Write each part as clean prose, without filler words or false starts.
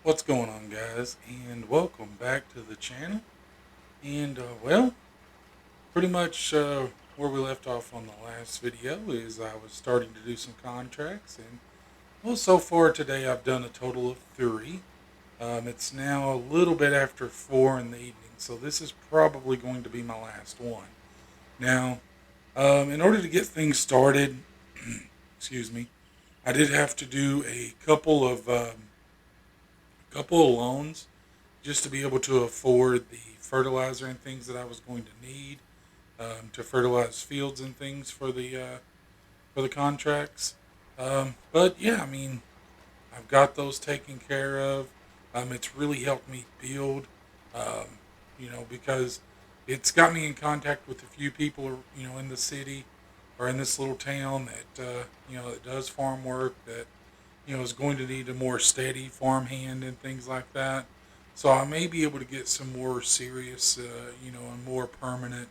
What's going on, guys? And welcome back to the channel. And pretty much where we left off on the last video is I was starting to do some contracts, and so far today I've done a total of three. It's now a little bit after 4 in the evening, so this is probably going to be my last one. Now, in order to get things started, excuse me, I did have to do a couple of loans just to be able to afford the fertilizer and things that I was going to need to fertilize fields and things for the contracts. But yeah, I mean, I've got those taken care of. It's really helped me build, because it's got me in contact with a few people, in the city or in this little town that does farm work that is going to need a more steady farmhand and things like that. So I may be able to get some more serious, and more permanent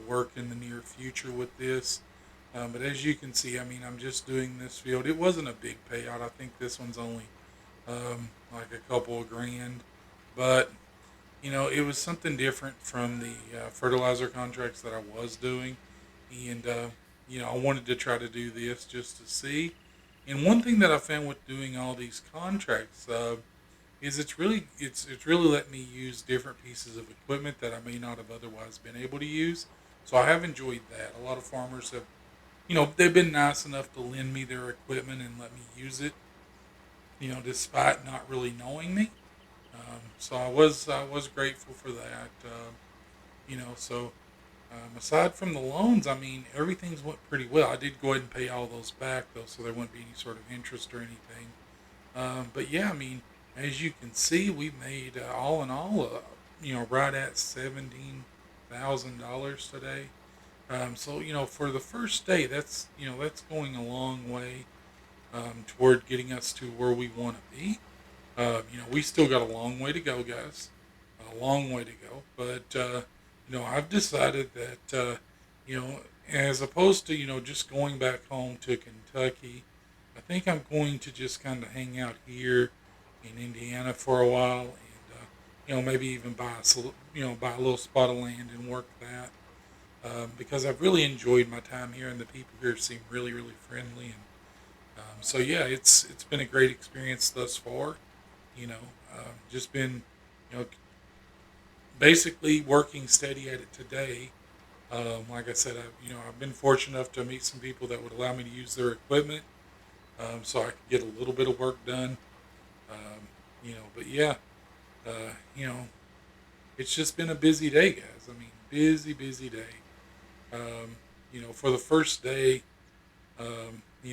work in the near future with this. But as you can see, I mean, I'm just doing this field. It wasn't a big payout. I think this one's only like a couple of grand. But, it was something different from the fertilizer contracts that I was doing. And I wanted to try to do this just to see. And one thing that I found with doing all these contracts is it's really let me use different pieces of equipment that I may not have otherwise been able to use. So I have enjoyed that. A lot of farmers have, they've been nice enough to lend me their equipment and let me use it, despite not really knowing me. So I was grateful for that. Aside from the loans, I mean, everything's went pretty well. I did go ahead and pay all those back though, so there wouldn't be any sort of interest or anything. But yeah, I mean, as you can see, we made all in all, right at $17,000 today. So for the first day, that's going a long way toward getting us to where we want to be. We still got a long way to go, guys. A long way to go. But I've decided that as opposed to just going back home to Kentucky, I think I'm going to just kind of hang out here in Indiana for a while, and maybe even buy a little spot of land and work that. Because I've really enjoyed my time here, and the people here seem really, really friendly, and so yeah, it's been a great experience thus far. Just been you know basically working steady at it today. Like I said, I've been fortunate enough to meet some people that would allow me to use their equipment, so I could get a little bit of work done. But yeah, uh, you know, it's just been a busy day, guys. I mean, busy, busy day. For the first day,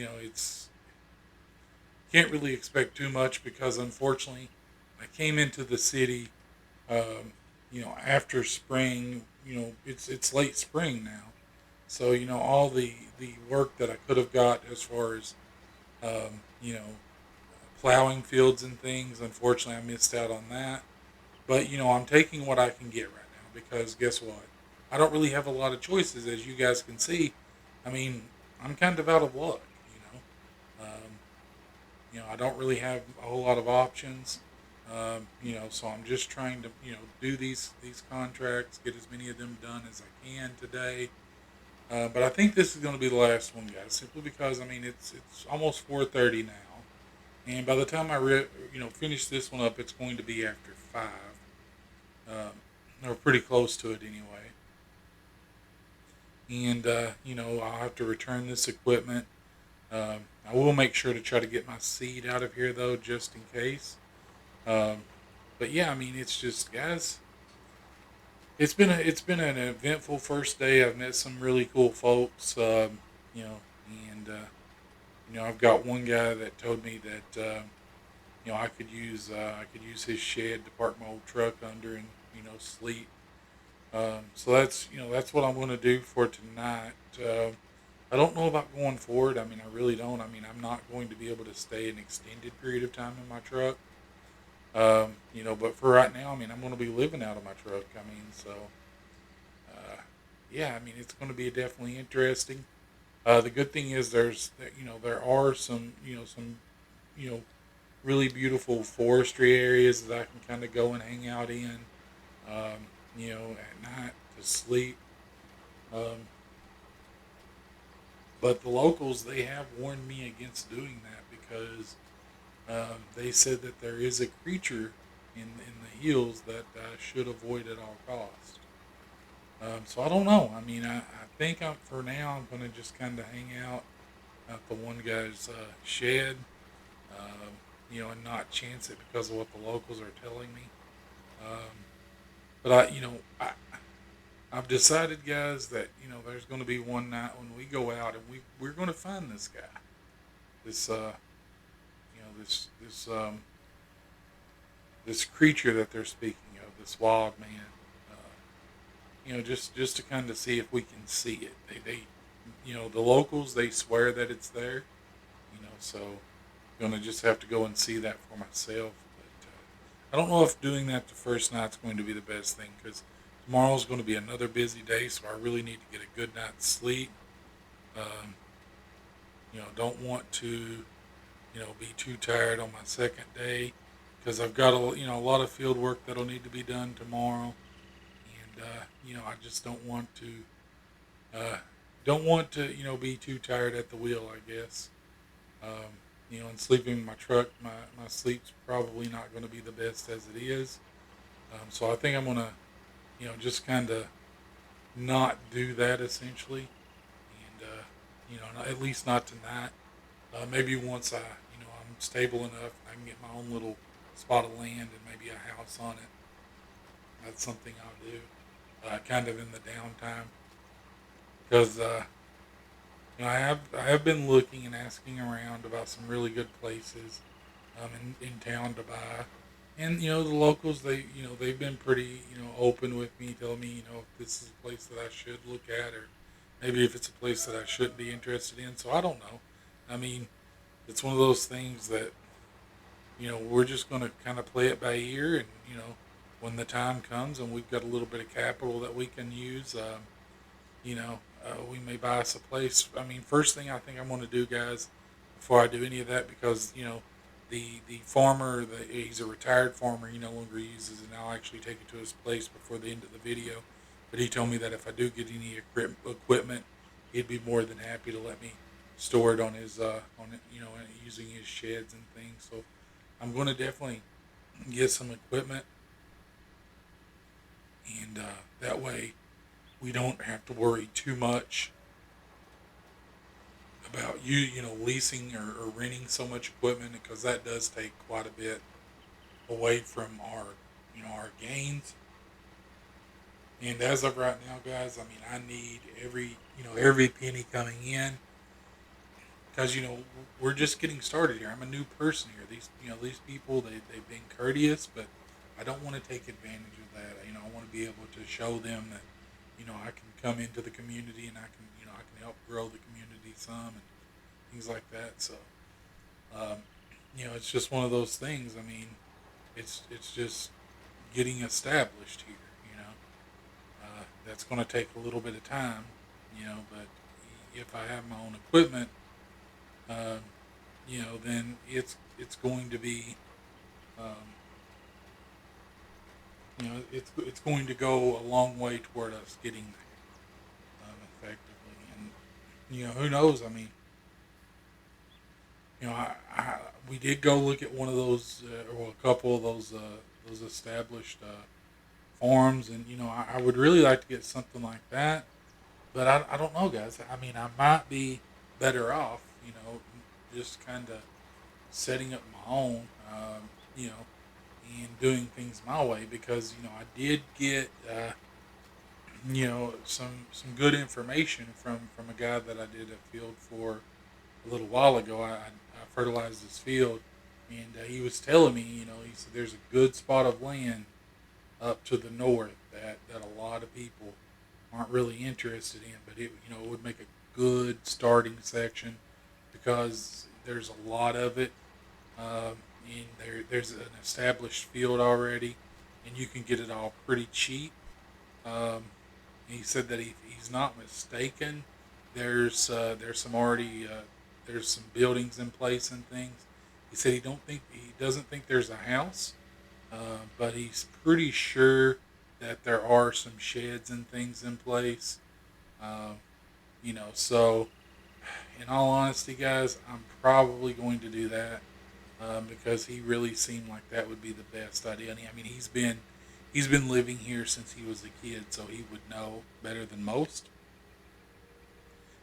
it's can't really expect too much because unfortunately, I came into the city, after spring. It's late spring now, so all the work that I could have got as far as um, you know plowing fields and things. Unfortunately, I missed out on that. But I'm taking what I can get right now because guess what? I don't really have a lot of choices, as you guys can see. I mean, I'm kind of out of luck. I don't really have a whole lot of options. So I'm just trying to do these contracts, get as many of them done as I can today. But I think this is going to be the last one, guys, simply because I mean it's almost 4:30 now, and by the time I finish this one up, it's going to be after 5, or pretty close to it anyway. And I'll have to return this equipment. I will make sure to try to get my seed out of here though, just in case. Um, but yeah, I mean, it's just guys, it's been an eventful first day. I've met some really cool folks. You know, and I've got one guy that told me that I could use his shed to park my old truck under and sleep. So that's what I'm going to do for tonight. I don't know about going forward. I mean, I really don't. I mean, I'm not going to be able to stay an extended period of time in my truck. But for right now, I mean, I'm going to be living out of my truck. I mean, so uh, yeah, I mean, it's going to be definitely interesting. The good thing is there are some you know really beautiful forestry areas that I can kind of go and hang out in, at night to sleep. Um, but the locals, they have warned me against doing that because they said that there is a creature in the hills that I should avoid at all costs. So I don't know. I mean, I think for now I'm going to just kind of hang out at the one guy's shed, and not chance it because of what the locals are telling me. Um, but I've decided, guys, that there's going to be one night when we go out and we're going to find this guy, this this creature that they're speaking of, this wild man. Just to kind of see if we can see it. The locals, they swear that it's there. So I'm gonna just have to go and see that for myself. But I don't know if doing that the first night's going to be the best thing because tomorrow's going to be another busy day. So I really need to get a good night's sleep. Um, don't want to be too tired on my second day because I've got a lot of field work that'll need to be done tomorrow, and I just uh, don't want to be too tired at the wheel. I guess and sleeping in my truck, my sleep's probably not going to be the best as it is. So I think I'm gonna just kind of not do that essentially, and at least not tonight. Maybe once I'm stable enough, I can get my own little spot of land and maybe a house on it. That's something I'll do, kind of in the downtime, because I have been looking and asking around about some really good places in town to buy, and the locals, they've been pretty open with me, telling me if this is a place that I should look at, or maybe if it's a place that I shouldn't be interested in. So I don't know. I mean, it's one of those things that we're just going to kind of play it by ear, and when the time comes and we've got a little bit of capital that we can use, we may buy us a place. I mean, first thing I think I'm going to do, guys, before I do any of that, because the farmer, he's a retired farmer. He no longer uses it. And I'll actually take it to his place before the end of the video. But he told me that if I do get any equipment, he'd be more than happy to let me store it on his using his sheds and things. So I'm going to definitely get some equipment, and that way we don't have to worry too much about leasing or renting so much equipment, because that does take quite a bit away from our gains. And as of right now, guys, I mean, I need every penny coming in, because we're just getting started here. I'm a new person here. These people, they've been courteous, but I don't want to take advantage of that. I want to be able to show them that I can come into the community, and I can help grow the community some and things like that. So um, it's just one of those things. I mean, it's just getting established here. That's going to take a little bit of time. But if I have my own equipment, um, then it's going to be, um, it's going to go a long way toward us getting there effectively. And who knows? I mean, we did go look at one of those, or a couple of those established farms, and I would really like to get something like that. But I don't know, guys. I mean, I might be better off, just kind of setting up my own, and doing things my way, because I did get some good information from a guy that I did a field for a little while ago. I fertilized his field, and he was telling me, he said there's a good spot of land up to the north that a lot of people aren't really interested in, but it would make a good starting section, because there's a lot of it, and there's an established field already, and you can get it all pretty cheap. Um, he said that he's not mistaken. There's some already there's some buildings in place and things, He said he doesn't think there's a house, but he's pretty sure that there are some sheds and things in place. Um, so in all honesty, guys, I'm probably going to do that because he really seemed like that would be the best idea. And I mean, he's been living here since he was a kid, so he would know better than most.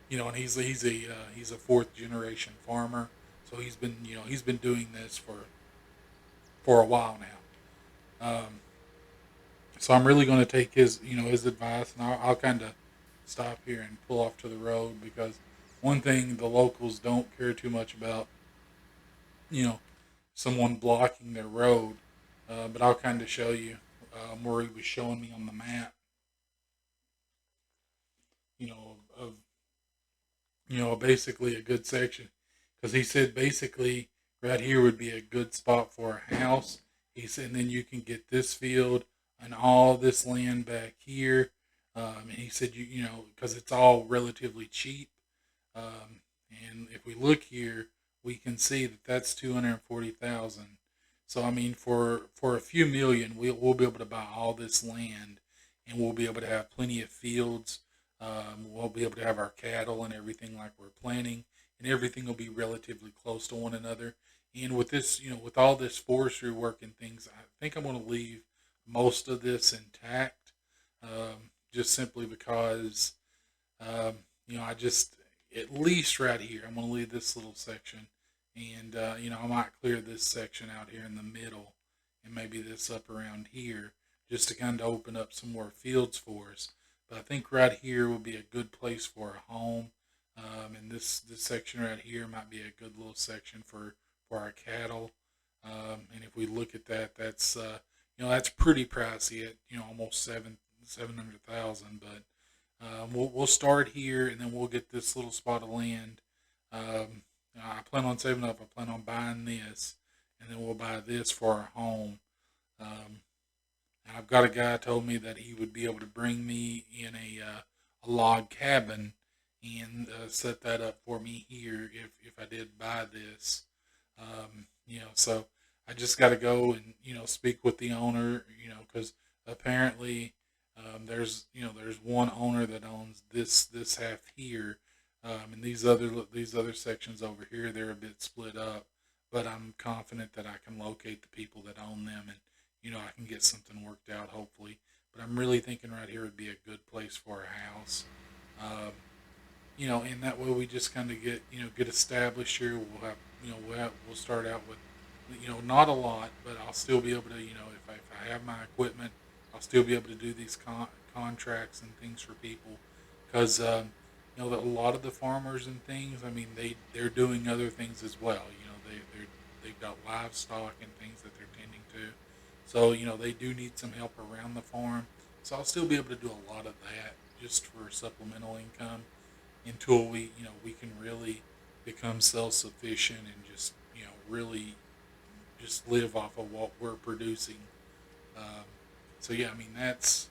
And he's a fourth generation farmer, so he's been doing this for a while now. So I'm really going to take his advice, and I'll kind of stop here and pull off to the road because one thing the locals don't care too much about, you know, someone blocking their road. But I'll kind of show you where he was showing me on the map, of basically a good section, because he said basically right here would be a good spot for a house. He said, and then you can get this field and all this land back here. And he said because it's all relatively cheap. Um, and if we look here, we can see that that's 240,000. So I mean, for a few million, we'll be able to buy all this land, and we'll be able to have plenty of fields. We'll be able to have our cattle and everything like we're planning, and everything will be relatively close to one another. And with this, with all this forestry work and things, I think I'm going to leave most of this intact, just simply because I just at least right here, I'm going to leave this little section, and I might clear this section out here in the middle, and maybe this up around here, just to kind of open up some more fields for us. But I think right here will be a good place for a home, and this section right here might be a good little section for our cattle. And if we look at that, that's pretty pricey at almost 700,000, but we'll start here, and then we'll get this little spot of land. Um, I plan on saving up. I plan on buying this, and then we'll buy this for our home. Um, and I've got a guy told me that he would be able to bring me in a log cabin and set that up for me here if I did buy this. So I just got to go and speak with the owner. Because apparently there's one owner that owns this half here, and these other sections over here, they're a bit split up. But I'm confident that I can locate the people that own them, and I can get something worked out hopefully. But I'm really thinking right here would be a good place for a house. Um, and that way we just kind of get established here. We'll start out with not a lot, but I'll still be able to if I have my equipment, I'll still be able to do these contracts and things for people, because a lot of the farmers and things. I mean, they're doing other things as well. They've got livestock and things that they're tending to, so they do need some help around the farm. So I'll still be able to do a lot of that just for supplemental income until we can really become self sufficient and just really just live off of what we're producing. Um, so yeah, I mean that's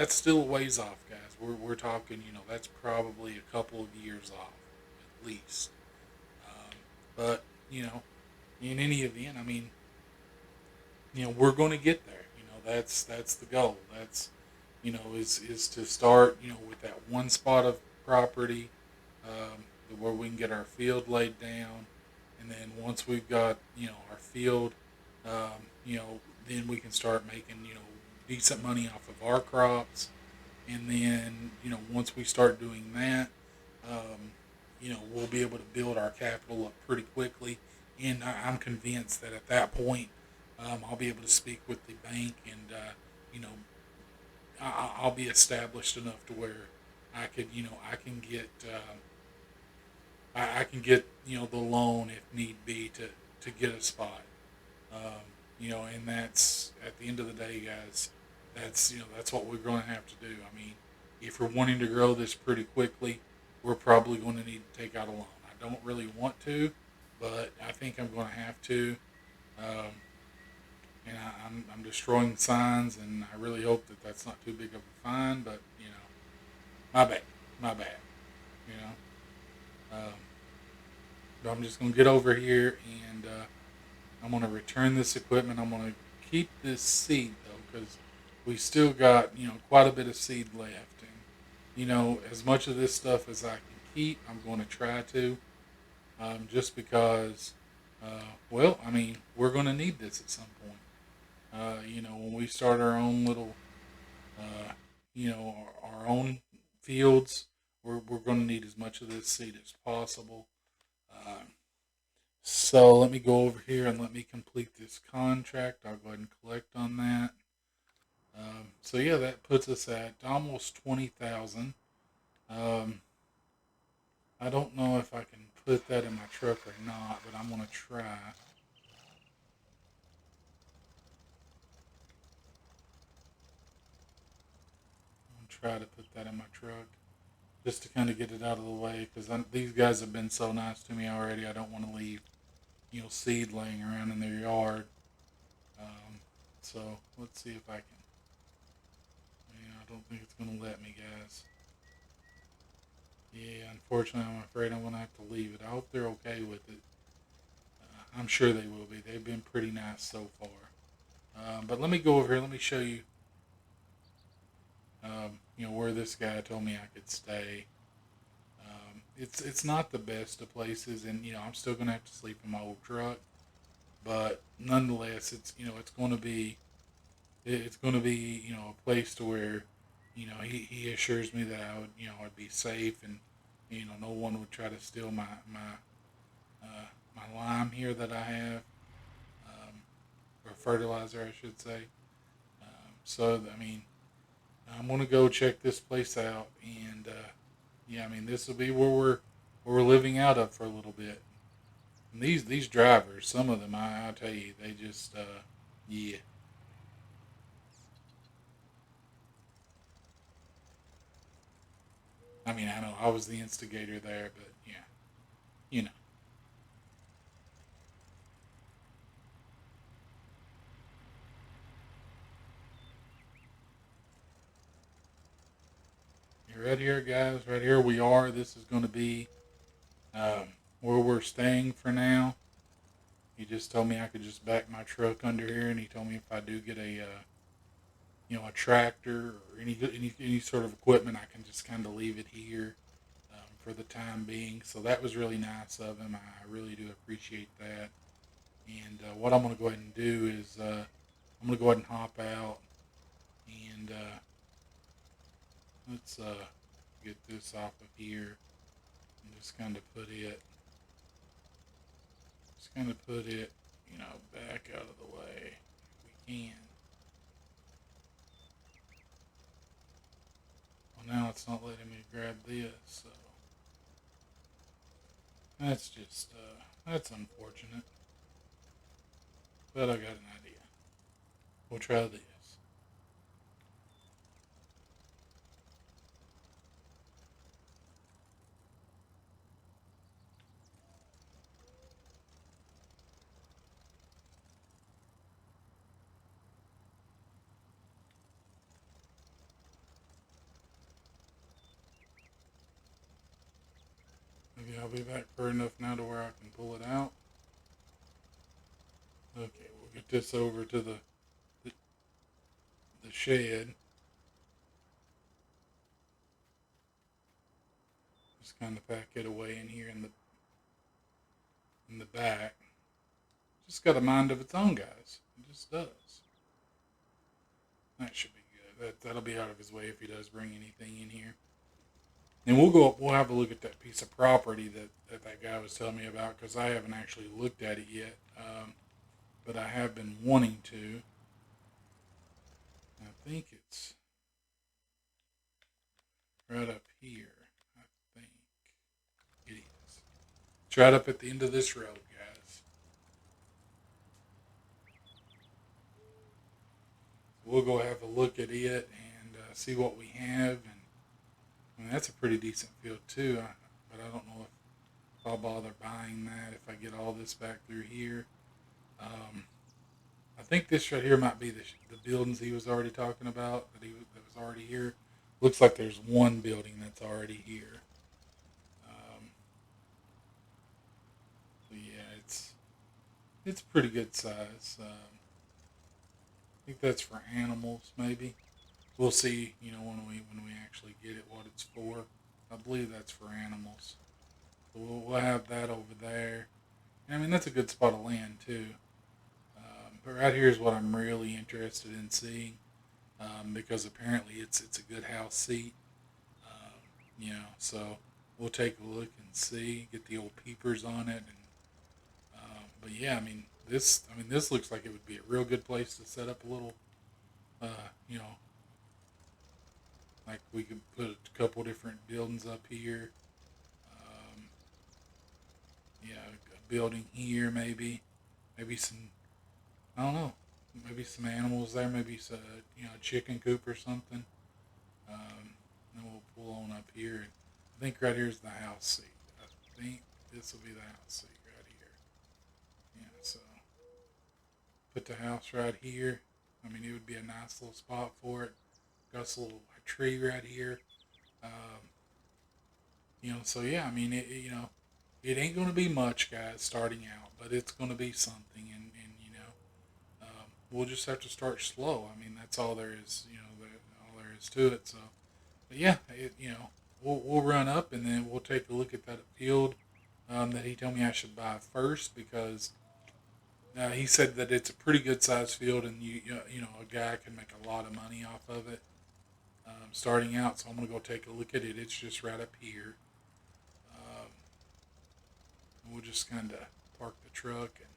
still a ways off, guys. We're talking, that's probably a couple of years off at least. But in any event, I mean, we're going to get there. That's the goal. That's is to start with that one spot of property, where we can get our field laid down, and then once we've got our field, then we can start making decent money off of our crops, and then once we start doing that, we'll be able to build our capital up pretty quickly, and I'm convinced that at that point, I'll be able to speak with the bank, and you know I'll be established enough to where I can get I can get the loan if need be to get a spot. And that's at the end of the day, guys. That's what we're going to have to do. I mean, if we're wanting to grow this pretty quickly, we're probably going to need to take out a loan. I don't really want to, but I think I'm going to have to. Um, and I'm destroying signs, and I really hope that that's not too big of a fine. But my bad, my bad. You know. Um, But I'm just going to get over here and I'm going to return this equipment. I'm going to keep this seed though because we still got quite a bit of seed left, and as much of this stuff as I can keep, I'm going to try to, just because. Well, I mean, we're going to need this at some point. When we start our own little, uh, our own fields, we're going to need as much of this seed as possible. Uh, so let me go over here and let me complete this contract. I'll go ahead and collect on that. So yeah, that puts us at almost 20,000. Um, I don't know if I can put that in my truck or not, but I'm gonna try. I'm gonna try to put that in my truck just to kind of get it out of the way because these guys have been so nice to me already. I don't want to leave seed laying around in their yard. Um, so let's see if I can. Yeah, I don't think it's gonna let me, guys. Yeah, unfortunately, I'm afraid I'm gonna have to leave it. I hope they're okay with it. I'm sure they will be. They've been pretty nice so far. But let me go over here. Let me show you, where this guy told me I could stay. It's not the best of places, and I'm still gonna have to sleep in my old truck. But nonetheless, it's going to be a place to where he assures me that I would I'd be safe, and no one would try to steal my lime here that I have, um, or fertilizer I should say. So I mean, I'm gonna go check this place out, and yeah, I mean this will be where we're living out of for a little bit. And these drivers, some of them, I tell you, they just yeah. I mean, I know I was the instigator there, but yeah, you know. You're right here, guys. Right here we are. This is going to be um, where we're staying for now. He just told me I could just back my truck under here, and he told me if I do get a tractor or any sort of equipment, I can just kind of leave it here for the time being. So that was really nice of him. I really do appreciate that. And what I'm going to go ahead and do is I'm going to go ahead and hop out and let's get this off of here and just kind of put it, back out of the way if we can. Well, now it's not letting me grab this, so that's unfortunate. But I got an idea. We'll try this. Maybe I'll be back for enough now to where I can pull it out. Okay, we'll get this over to the, the shed. Just kind of pack it away in here in the back. Just got a mind of its own, guys. It just does. That should be good. That'll be out of his way if he does bring anything in here. And we'll go up. We'll have a look at that piece of property that guy was telling me about because I haven't actually looked at it yet. But I have been wanting to. I think it's right up here. I think it is. It's right up at the end of this road, guys. We'll go have a look at it and see what we have. And I mean, that's a pretty decent field too. But I don't know if I'll bother buying that if I get all this back through here. Um, I think this right here might be the buildings he was already talking about that was already here. Looks like there's one building that's already here. Um, it's pretty good size. I think that's for animals, maybe. We'll see, when we actually get it, what it's for. I believe that's for animals. So we'll have that over there. And I mean, that's a good spot of land too. But right here is what I'm really interested in seeing, because apparently it's a good house seat. So we'll take a look and see, get the old peepers on it, and but yeah, this looks like it would be a real good place to set up a little, uh, you know, like we could put a couple different buildings up here. Um, yeah, a building here maybe, maybe some, I don't know, maybe some animals there, maybe some, a chicken coop or something. Then we'll pull on up here, and I think right here's the house seat. I think this will be the house seat right here. Yeah, so put the house right here. I mean, it would be a nice little spot for it. Got a little tree right here. Um, so yeah, I mean, it ain't going to be much, guys, starting out, but it's going to be something, and we'll just have to start slow. I mean, that's all there is, all there is to it. So, but yeah, we'll run up and then we'll take a look at that field, that he told me I should buy first, because he said that it's a pretty good sized field, and a guy can make a lot of money off of it, starting out. So I'm gonna go take a look at it. It's just right up here. Um, we'll just kind of park the truck and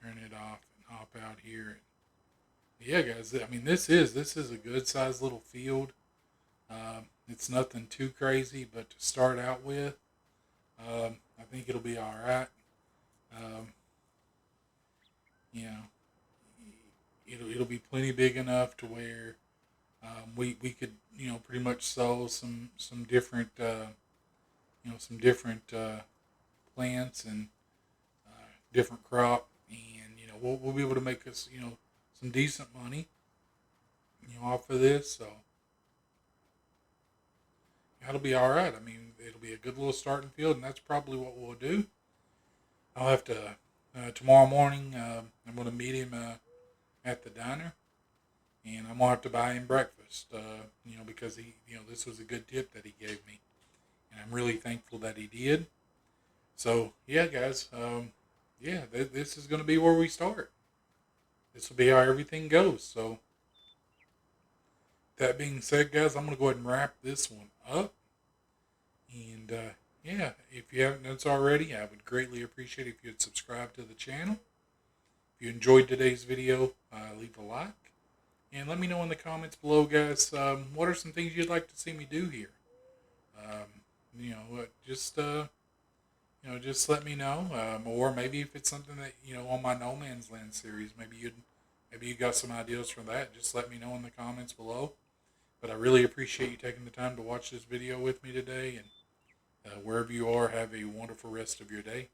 turn it off and hop out here. And yeah, guys. I mean, this is a good sized little field. It's nothing too crazy, but to start out with, I think it'll be all right. Um, you know, it'll be plenty big enough to where, we could, pretty much sow some different, some different, plants, and different crop, and we'll be able to make us, some decent money, off of this. So that'll be all right. I mean, it'll be a good little starting field, and that's probably what we'll do. I'll have to, tomorrow morning. I'm going to meet him, at the diner, and I'm gonna have to buy him breakfast. Because this was a good tip that he gave me, and I'm really thankful that he did. So yeah, guys. Yeah, this is gonna be where we start. This will be how everything goes. So that being said, guys, I'm gonna go ahead and wrap this one up. And yeah, if you haven't done so already, I would greatly appreciate if you'd subscribe to the channel. If you enjoyed today's video, leave a like. And let me know in the comments below, guys, what are some things you'd like to see me do here? Just let me know. Or maybe if it's something that, on my No Man's Land series, maybe you got some ideas for that. Just let me know in the comments below. But I really appreciate you taking the time to watch this video with me today. And wherever you are, have a wonderful rest of your day.